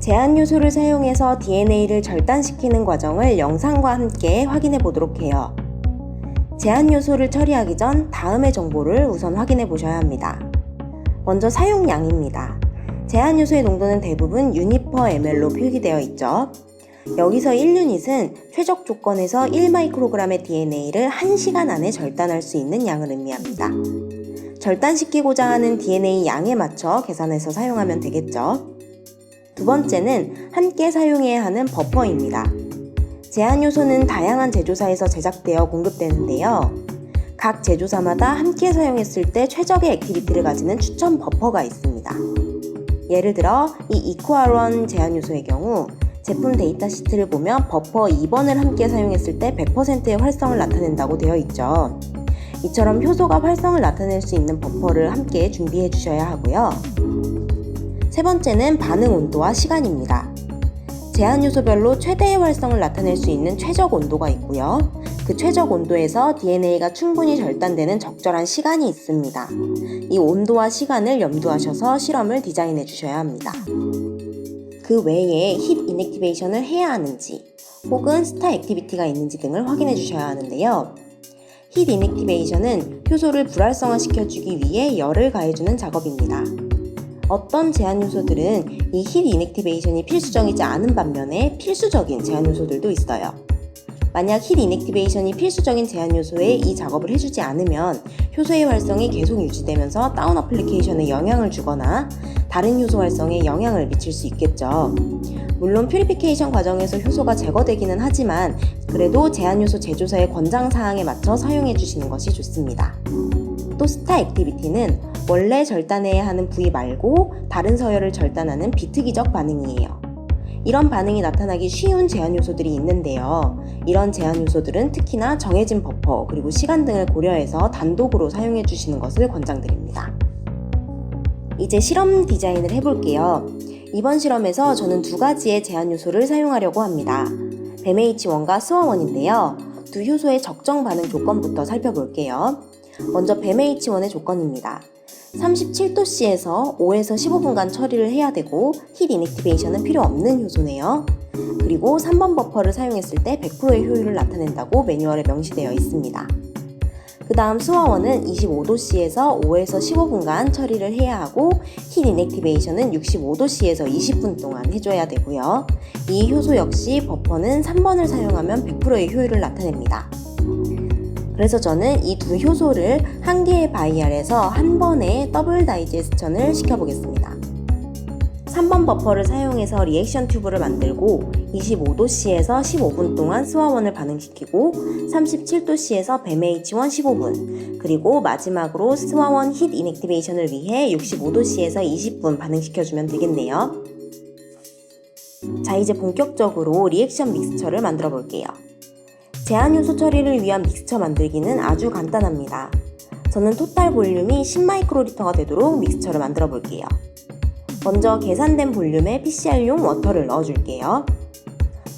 제한 요소를 사용해서 DNA를 절단시키는 과정을 영상과 함께 확인해 보도록 해요. 제한 요소를 처리하기 전 다음의 정보를 우선 확인해 보셔야 합니다. 먼저 사용량입니다. 제한 요소의 농도는 대부분 유닛/ml로 표기되어 있죠. 여기서 1유닛은 최적 조건에서 1마이크로그램의 DNA를 1시간 안에 절단할 수 있는 양을 의미합니다. 절단시키고자 하는 DNA 양에 맞춰 계산해서 사용하면 되겠죠. 두 번째는 함께 사용해야 하는 버퍼입니다. 제한 요소는 다양한 제조사에서 제작되어 공급되는데요. 각 제조사마다 함께 사용했을 때 최적의 액티비티를 가지는 추천 버퍼가 있습니다. 예를 들어 이 이쿠아론 제한 요소의 경우 제품 데이터 시트를 보면 버퍼 2번을 함께 사용했을 때 100%의 활성을 나타낸다고 되어 있죠. 이처럼 효소가 활성을 나타낼 수 있는 버퍼를 함께 준비해 주셔야 하고요. 세 번째는 반응 온도와 시간입니다. 제한 요소별로 최대의 활성을 나타낼 수 있는 최적 온도가 있고요. 그 최적 온도에서 DNA가 충분히 절단되는 적절한 시간이 있습니다. 이 온도와 시간을 염두하셔서 실험을 디자인해 주셔야 합니다. 그 외에 힛 이넥티베이션을 해야 하는지 혹은 스타 액티비티가 있는지 등을 확인해 주셔야 하는데요. 힛 이넥티베이션은 효소를 불활성화 시켜주기 위해 열을 가해주는 작업입니다. 어떤 제한 요소들은 이 힛 이넥티베이션이 필수적이지 않은 반면에 필수적인 제한 요소들도 있어요. 만약 힛 이넥티베이션이 필수적인 제한 요소에 이 작업을 해주지 않으면 효소의 활성이 계속 유지되면서 다운 어플리케이션에 영향을 주거나 다른 효소 활성에 영향을 미칠 수 있겠죠. 물론 퓨리피케이션 과정에서 효소가 제거되기는 하지만 그래도 제한 요소 제조사의 권장 사항에 맞춰 사용해 주시는 것이 좋습니다. 또 스타 액티비티는 원래 절단해야 하는 부위 말고 다른 서열을 절단하는 비특이적 반응이에요. 이런 반응이 나타나기 쉬운 제한 요소들이 있는데요. 이런 제한 요소들은 특히나 정해진 버퍼 그리고 시간 등을 고려해서 단독으로 사용해 주시는 것을 권장드립니다. 이제 실험 디자인을 해볼게요. 이번 실험에서 저는 두 가지의 제한 요소를 사용하려고 합니다. 뱀H1과 스와1인데요. 두 효소의 적정 반응 조건부터 살펴볼게요. 먼저 뱀H1의 조건입니다. 37도씨에서 5에서 15분간 처리를 해야 되고 힛 이넥티베이션은 필요 없는 효소네요. 그리고 3번 버퍼를 사용했을 때 100%의 효율을 나타낸다고 매뉴얼에 명시되어 있습니다. 그 다음 스와1은 25도씨에서 5에서 15분간 처리를 해야 하고 힛 이넥티베이션은 65도씨에서 20분 동안 해줘야 되고요. 이 효소 역시 버퍼는 3번을 사용하면 100%의 효율을 나타냅니다. 그래서 저는 이 두 효소를 한 개의 바이알에서 한 번에 더블 다이제스션을 시켜보겠습니다. 3번 버퍼를 사용해서 리액션 튜브를 만들고 25도씨에서 15분 동안 스와1을 반응시키고 37도씨에서 뱀H1 15분 그리고 마지막으로 스와1 힛 이넥티베이션을 위해 65도씨에서 20분 반응시켜주면 되겠네요. 자, 이제 본격적으로 리액션 믹스처를 만들어 볼게요. 제한 요소 처리를 위한 믹스처 만들기는 아주 간단합니다. 저는 토탈 볼륨이 10마이크로리터가 되도록 믹스처를 만들어 볼게요. 먼저 계산된 볼륨에 PCR용 워터를 넣어줄게요.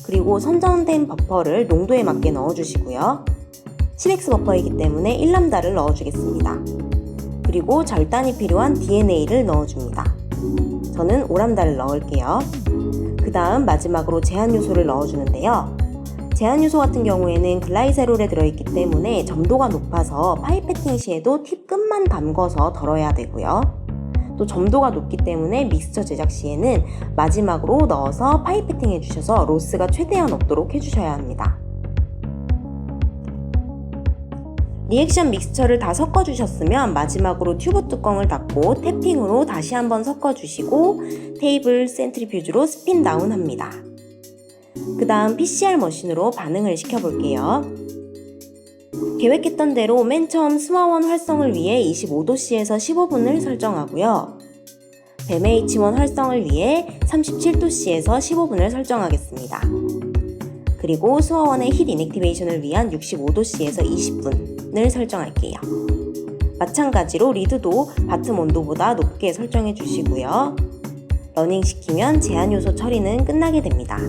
그리고 선정된 버퍼를 농도에 맞게 넣어주시고요. 10X 버퍼이기 때문에 1람다를 넣어주겠습니다. 그리고 절단이 필요한 DNA를 넣어줍니다. 저는 5람다를 넣을게요. 그 다음 마지막으로 제한 요소를 넣어주는데요. 제한 요소 같은 경우에는 글라이세롤에 들어있기 때문에 점도가 높아서 파이페팅 시에도 팁 끝만 담궈서 덜어야 되고요. 또 점도가 높기 때문에 믹스처 제작 시에는 마지막으로 넣어서 파이페팅 해주셔서 로스가 최대한 없도록 해주셔야 합니다. 리액션 믹스처를 다 섞어주셨으면 마지막으로 튜브 뚜껑을 닫고 탭핑으로 다시 한번 섞어주시고 테이블 센트리퓨즈로 스핀 다운 합니다. 그 다음 PCR 머신으로 반응을 시켜볼게요. 계획했던 대로 맨 처음 스와1 활성을 위해 25도씨에서 15분을 설정하고요. 뱀H1 활성을 위해 37도씨에서 15분을 설정하겠습니다. 그리고 스와1의 힛 이넥티베이션을 위한 65도씨에서 20분을 설정할게요. 마찬가지로 리드도 바텀 온도보다 높게 설정해 주시고요. 러닝 시키면 제한 요소 처리는 끝나게 됩니다.